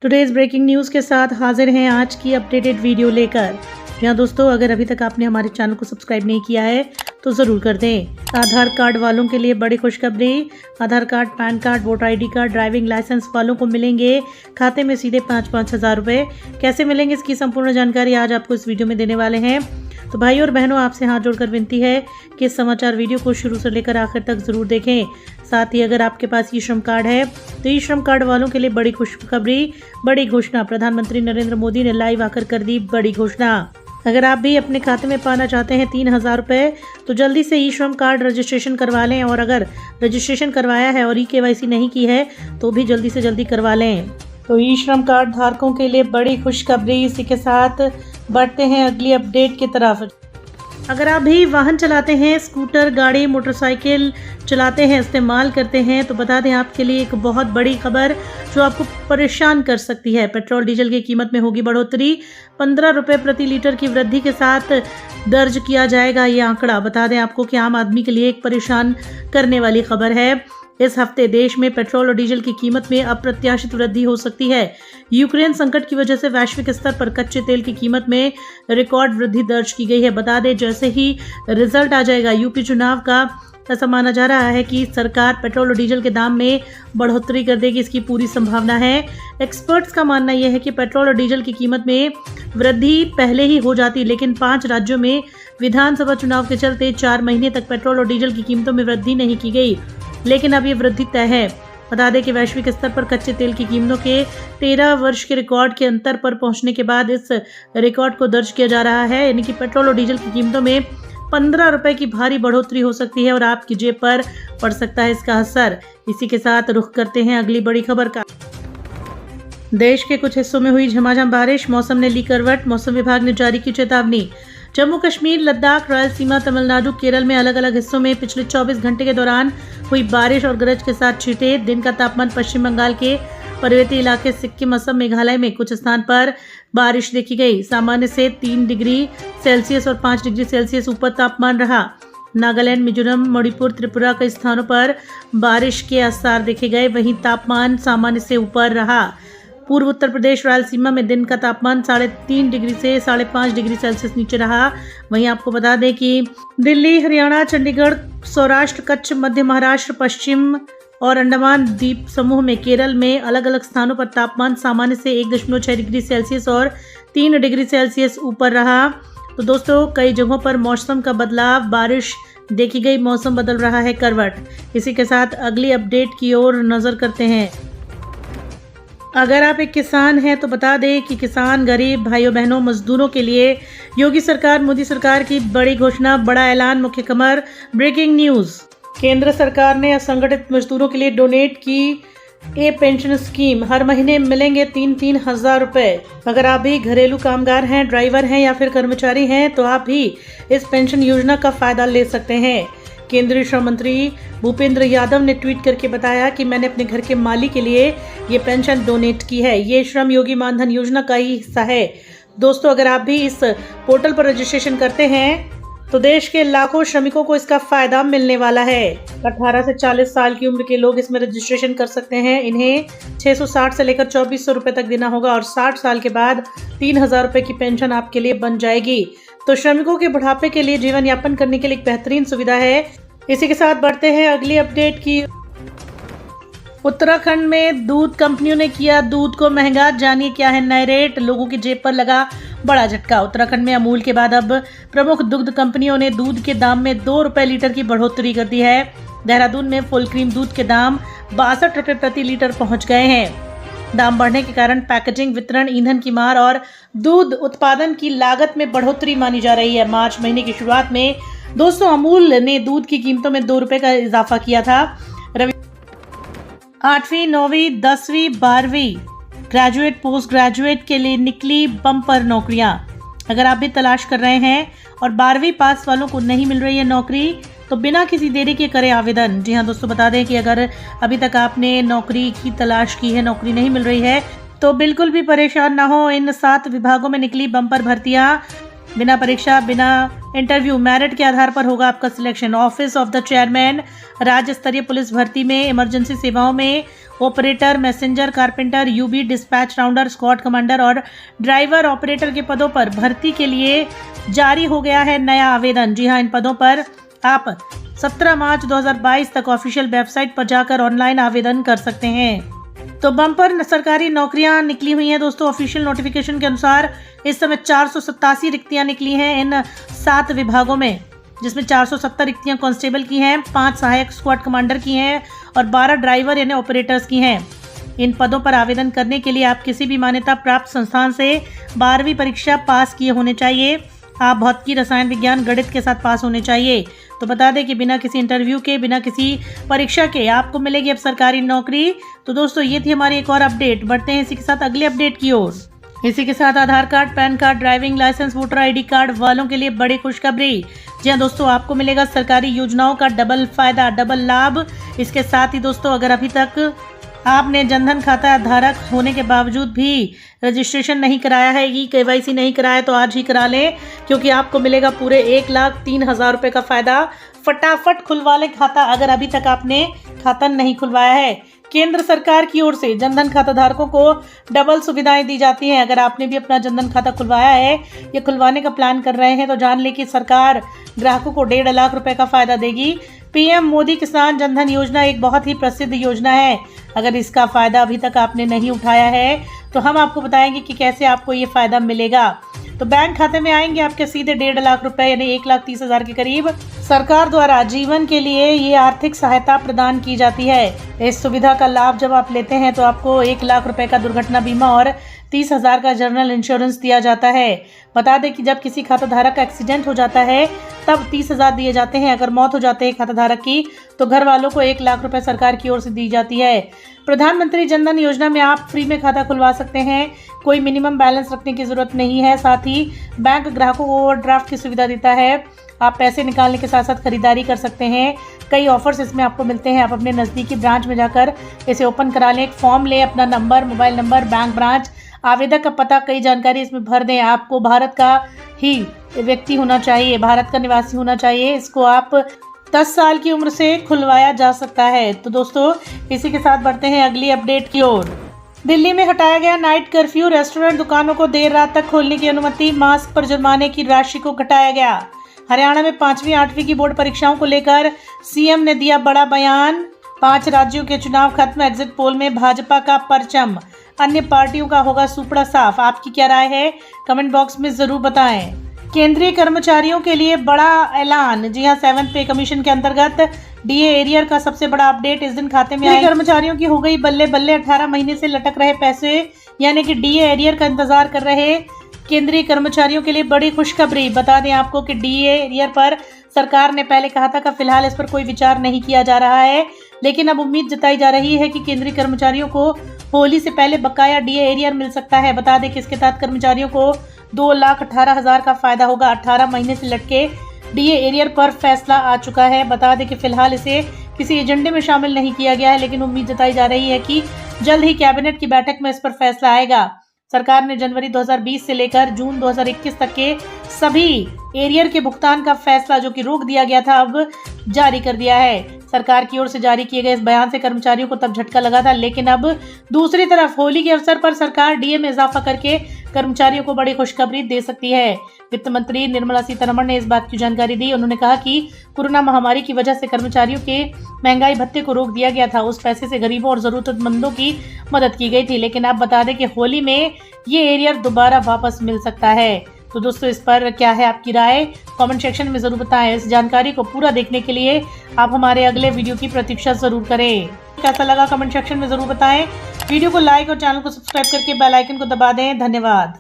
Today's breaking news के साथ हाजिर हैं आज की अपडेटेड वीडियो लेकर। यहाँ दोस्तों, अगर अभी तक आपने हमारे चैनल को सब्सक्राइब नहीं किया है तो ज़रूर कर दें। आधार कार्ड वालों के लिए बड़ी खुशखबरी। Aadhaar card, PAN card, voter ID card, driving licence वालों को मिलेंगे खाते में सीधे 5-5 हज़ार रुपये। कैसे मिलेंगे, इसकी संपूर्ण जानकारी आज आपको इस वीडियो में देने वाले हैं। तो भाई और बहनों, आपसे हाथ जोड़कर विनती है कि इस समाचार वीडियो को शुरू से लेकर आखिर तक ज़रूर देखें। साथ ही अगर आपके पास ई श्रम कार्ड है तो ई श्रम कार्ड वालों के लिए बड़ी खुशखबरी, बड़ी घोषणा। प्रधानमंत्री नरेंद्र मोदी ने लाइव आकर कर दी बड़ी घोषणा। अगर आप भी अपने खाते में पाना चाहते हैं 3,000 रुपये तो जल्दी से ई श्रम कार्ड रजिस्ट्रेशन करवा लें, और अगर रजिस्ट्रेशन करवाया है और KYC नहीं की है तो भी जल्दी से जल्दी करवा लें। तो ई श्रम कार्ड धारकों के लिए बड़ी खुशखबरी। इसी के साथ बढ़ते हैं अगली अपडेट की तरफ। अगर आप भी वाहन चलाते हैं, स्कूटर, गाड़ी, मोटरसाइकिल चलाते हैं, इस्तेमाल करते हैं, तो बता दें आपके लिए एक बहुत बड़ी खबर जो आपको परेशान कर सकती है। पेट्रोल डीजल की कीमत में होगी बढ़ोतरी। 15 रुपये प्रति लीटर की वृद्धि के साथ दर्ज किया जाएगा ये आंकड़ा। बता दें आपको कि आम आदमी के लिए एक परेशान करने वाली खबर है। इस हफ्ते देश में पेट्रोल और डीजल की कीमत में अप्रत्याशित वृद्धि हो सकती है। यूक्रेन संकट की वजह से वैश्विक स्तर पर कच्चे तेल की कीमत में रिकॉर्ड वृद्धि दर्ज की गई है। बता दें, जैसे ही रिजल्ट आ जाएगा यूपी चुनाव का, ऐसा माना जा रहा है कि सरकार पेट्रोल और डीजल के दाम में बढ़ोतरी कर देगी। इसकी पूरी संभावना है। एक्सपर्ट्स का मानना यह है कि पेट्रोल और डीजल की कीमत में वृद्धि पहले ही हो जाती, लेकिन 5 राज्यों में विधानसभा चुनाव के चलते 4 महीने तक पेट्रोल और डीजल की कीमतों में वृद्धि नहीं की गई, लेकिन अब ये वृद्धि तय है। बता दें कि वैश्विक स्तर पर कच्चे तेल की कीमतों के 13 वर्ष के रिकॉर्ड के अंतर पर पहुंचने के बाद इस रिकॉर्ड को दर्ज किया जा रहा है। यानी कि पेट्रोल और डीजल की कीमतों में 15 रुपए की भारी बढ़ोतरी हो सकती है और आपकी जेब पर पड़ सकता है इसका असर। इसी के साथ रुख करते हैं अगली बड़ी खबर का। देश के कुछ हिस्सों में हुई झमाझम बारिश, मौसम ने ली करवट। मौसम विभाग ने जारी की चेतावनी। जम्मू कश्मीर, लद्दाख, रायलसीमा, तमिलनाडु, केरल में अलग अलग हिस्सों में पिछले 24 घंटे के दौरान हुई बारिश और गरज के साथ छींटे। दिन का तापमान पश्चिम बंगाल के पर्वतीय इलाके, सिक्किम, असम, मेघालय में कुछ स्थान पर बारिश देखी गई। सामान्य से 3 डिग्री सेल्सियस और 5 डिग्री सेल्सियस ऊपर तापमान रहा। नागालैंड, मिजोरम, मणिपुर, त्रिपुरा कई स्थानों पर बारिश के आसार देखे गए। वहीं तापमान सामान्य से ऊपर रहा। पूर्व उत्तर प्रदेश, रायलसीमा में दिन का तापमान 3.5 डिग्री से 5.5 डिग्री सेल्सियस नीचे रहा। वहीं आपको बता दें कि दिल्ली, हरियाणा, चंडीगढ़, सौराष्ट्र, कच्छ, मध्य महाराष्ट्र, पश्चिम और अंडमान द्वीप समूह में, केरल में अलग अलग स्थानों पर तापमान सामान्य से 1.6 डिग्री सेल्सियस और 3 डिग्री सेल्सियस ऊपर रहा। तो दोस्तों, कई जगहों पर मौसम का बदलाव, बारिश देखी गई। मौसम बदल रहा है करवट। इसी के साथ अगली अपडेट की ओर नजर करते हैं। अगर आप एक किसान हैं तो बता दें कि किसान, गरीब भाइयों बहनों, मजदूरों के लिए योगी सरकार, मोदी सरकार की बड़ी घोषणा, बड़ा ऐलान। मुख्य खबर, ब्रेकिंग न्यूज़। केंद्र सरकार ने असंगठित मजदूरों के लिए डोनेट की ए पेंशन स्कीम। हर महीने मिलेंगे 3-3 हज़ार रुपये। अगर आप भी घरेलू कामगार हैं, ड्राइवर हैं या फिर कर्मचारी हैं तो आप भी इस पेंशन योजना का फायदा ले सकते हैं। केंद्रीय श्रम मंत्री भूपेंद्र यादव ने ट्वीट करके बताया कि मैंने अपने घर के माली के लिए ये पेंशन डोनेट की है। ये श्रम योगी मानधन योजना का ही हिस्सा है। दोस्तों, अगर आप भी इस पोर्टल पर रजिस्ट्रेशन करते हैं तो देश के लाखों श्रमिकों को इसका फायदा मिलने वाला है। 18 से 40 साल की उम्र के लोग इसमें रजिस्ट्रेशन कर सकते हैं। इन्हें 660 से लेकर 2400 रुपए तक देना होगा और 60 साल के बाद 3,000 रुपए की पेंशन आपके लिए बन जाएगी। तो श्रमिकों के बुढ़ापे के लिए जीवन यापन करने के लिए एक बेहतरीन सुविधा है। इसी के साथ बढ़ते हैं अगली अपडेट की। उत्तराखंड में दूध कंपनियों ने किया दूध को महंगा। जानिए क्या है नए रेट। लोगों की जेब पर लगा बड़ा झटका। उत्तराखंड में अमूल के बाद अब प्रमुख दुग्ध कंपनियों ने दूध के दाम में 2 रुपए लीटर की बढ़ोतरी कर दी है। देहरादून में फुल क्रीम दूध के दाम 62 रुपए प्रति लीटर पहुंच गए हैं। दाम बढ़ने के कारण पैकेजिंग, वितरण, ईंधन की मार और दूध उत्पादन की लागत में बढ़ोतरी मानी जा रही है। मार्च महीने की शुरुआत में दोस्तों अमूल ने दूध की कीमतों में 2 रुपए का इजाफा किया था। 8वीं, 9वीं, 10वीं, 12वीं ग्रेजुएट, पोस्ट ग्रेजुएट के लिए निकली बम्पर नौकरियां। अगर आप भी तलाश कर रहे हैं और 12वीं पास वालों को नहीं मिल रही है नौकरी तो बिना किसी देरी के करें आवेदन। जी हाँ दोस्तों, बता दें कि अगर अभी तक आपने नौकरी की तलाश की है, नौकरी नहीं मिल रही है तो बिल्कुल भी परेशान ना हो। इन 7 विभागों में निकली बम्पर भर्तियां बिना परीक्षा, बिना इंटरव्यू, मेरिट के आधार पर होगा आपका selection. Office of the chairman, राज्य स्तरीय पुलिस भर्ती में इमरजेंसी सेवाओं में ऑपरेटर, मैसेंजर, कारपेंटर, यूबी, डिस्पैच राउंडर, स्क्वाड कमांडर और ड्राइवर ऑपरेटर के पदों पर भर्ती के लिए जारी हो गया है नया आवेदन। जी हाँ, इन पदों पर आप 17 मार्च 2022 तक ऑफिशियल वेबसाइट पर जाकर ऑनलाइन आवेदन कर सकते हैं। तो बम्पर सरकारी नौकरियां निकली हुई हैं दोस्तों। ऑफिशियल नोटिफिकेशन के अनुसार इस समय 487 रिक्तियां निकली हैं इन 7 विभागों में, जिसमें 470 रिक्तियां कांस्टेबल की हैं, 5 सहायक स्क्वाड कमांडर की हैं और 12 ड्राइवर यानी ऑपरेटर्स की हैं। इन पदों पर आवेदन करने के लिए आप किसी भी मान्यता प्राप्त संस्थान से 12वीं परीक्षा पास किए होने चाहिए। आप भौतिकी, रसायन विज्ञान, गणित के साथ पास होने चाहिए। तो बता दें कि बिना किसी इंटरव्यू के, बिना किसी परीक्षा के आपको मिलेगी अब सरकारी नौकरी। तो दोस्तों ये थी हमारी एक और अपडेट। बढ़ते हैं इसी के साथ अगले अपडेट की ओर। इसी के साथ Aadhaar card, PAN card, driving licence, voter ID card वालों के लिए बड़ी खुशखबरी। जी हाँ दोस्तों, आपको मिलेगा सरकारी योजनाओं का डबल फायदा, डबल लाभ। इसके साथ ही दोस्तों, अगर अभी तक आपने जनधन खाता धारक होने के बावजूद भी रजिस्ट्रेशन नहीं कराया है, KYC नहीं कराया, तो आज ही करा लें, क्योंकि आपको मिलेगा पूरे 1,03,000 रुपये का फ़ायदा। फटाफट खुलवा लें खाता अगर अभी तक आपने खाता नहीं खुलवाया है। केंद्र सरकार की ओर से जनधन खाता धारकों को डबल सुविधाएं दी जाती हैं। अगर आपने भी अपना जनधन खाता खुलवाया है या खुलवाने का प्लान कर रहे हैं, तो जान लें कि सरकार ग्राहकों को 1.5 लाख रुपए का फ़ायदा देगी। PM मोदी किसान जनधन योजना एक बहुत ही प्रसिद्ध योजना है। अगर इसका फ़ायदा अभी तक आपने नहीं उठाया है, तो हम आपको बताएंगे कि कैसे आपको ये फ़ायदा मिलेगा। तो बैंक खाते में आएंगे आपके सीधे 1.5 लाख रुपए यानी 1,30,000 के करीब सरकार द्वारा जीवन के लिए ये आर्थिक सहायता प्रदान की जाती है। इस सुविधा का लाभ जब आप लेते हैं तो आपको 1 लाख रुपए का दुर्घटना बीमा और 30,000 का जनरल इंश्योरेंस दिया जाता है। बता दें कि जब किसी खाता धारक का एक्सीडेंट हो जाता है तब 30,000 दिए जाते हैं। अगर मौत हो जाती है खाता धारक की, तो घर वालों को 1 लाख रुपए सरकार की ओर से दी जाती है। प्रधानमंत्री जनधन योजना में आप फ्री में खाता खुलवा सकते हैं। कोई मिनिमम बैलेंस रखने की जरूरत नहीं है। साथ ही बैंक ग्राहकों को ओवरड्राफ्ट की सुविधा देता है। आप पैसे निकालने के साथ साथ खरीदारी कर सकते हैं। कई ऑफर्स इसमें आपको मिलते हैं। आप अपने नज़दीकी ब्रांच में जाकर इसे ओपन करा लें। एक फॉर्म लें, अपना number, mobile number, bank branch, आवेदक का पता, कई जानकारी इसमें भर दें। आपको भारत का ही व्यक्ति होना चाहिए, भारत का निवासी होना चाहिए। इसको आप 10 साल की उम्र से खुलवाया जा सकता है। तो दोस्तों इसी के साथ बढ़ते हैं अगली अपडेट की ओर। दिल्ली में हटाया गया नाइट कर्फ्यू। रेस्टोरेंट, दुकानों को देर रात तक खोलने की अनुमति। मास्क पर जुर्माने की राशि को घटाया गया। हरियाणा में 5वीं 8वीं की बोर्ड परीक्षाओं को लेकर CM ने दिया बड़ा बयान। 5 राज्यों के चुनाव खत्म। एग्जिट पोल में भाजपा का परचम, अन्य पार्टियों का होगा सुपड़ा साफ। आपकी क्या राय है, कमेंट बॉक्स में जरूर बताएं। केंद्रीय कर्मचारियों के लिए बड़ा ऐलान। जी हां, 7th पे कमीशन के अंतर्गत DA एरियर का सबसे बड़ा अपडेट इस दिन खाते में आया। कर्मचारियों की हो गई बल्ले बल्ले। 18 महीने से लटक रहे पैसे यानी कि DA एरियर का इंतजार कर रहे केंद्रीय कर्मचारियों के लिए बड़ी खुशखबरी। बता दें आपको कि DA एरियर पर सरकार ने पहले कहा था कि फिलहाल इस पर कोई विचार नहीं किया जा रहा है, लेकिन अब उम्मीद जताई जा रही है कि केंद्रीय कर्मचारियों को होली से पहले बकाया DA एरियर मिल सकता है। बता दें कि इसके तहत कर्मचारियों को 2,18,000 का फायदा होगा। 18 महीने से लटके DA एरियर पर फैसला आ चुका है। बता दें कि फिलहाल इसे किसी एजेंडे में शामिल नहीं किया गया है, लेकिन उम्मीद जताई जा रही है कि जल्द ही कैबिनेट की बैठक में इस पर फैसला आएगा। सरकार ने जनवरी 2020 से लेकर जून 2021 तक के सभी एरियर के भुगतान का फैसला, जो कि रोक दिया गया था, अब जारी कर दिया है। सरकार की ओर से जारी किए गए इस बयान से कर्मचारियों को तब झटका लगा था, लेकिन अब दूसरी तरफ होली के अवसर पर सरकार DA में इजाफा करके कर्मचारियों को बड़ी खुशखबरी दे सकती है। वित्त मंत्री निर्मला सीतारमण ने इस बात की जानकारी दी। उन्होंने कहा कि कोरोना महामारी की वजह से कर्मचारियों के महंगाई भत्ते को रोक दिया गया था। उस पैसे से गरीबों और जरूरतमंदों की मदद की गई थी, लेकिन अब बता दें कि होली में ये एरियर दोबारा वापस मिल सकता है। तो दोस्तों इस पर क्या है आपकी राय, कमेंट सेक्शन में जरूर बताएं। इस जानकारी को पूरा देखने के लिए आप हमारे अगले वीडियो की प्रतीक्षा जरूर करें। कैसा लगा कमेंट सेक्शन में जरूर बताएं। वीडियो को लाइक और चैनल को सब्सक्राइब करके बेल आइकन को दबा दें। धन्यवाद।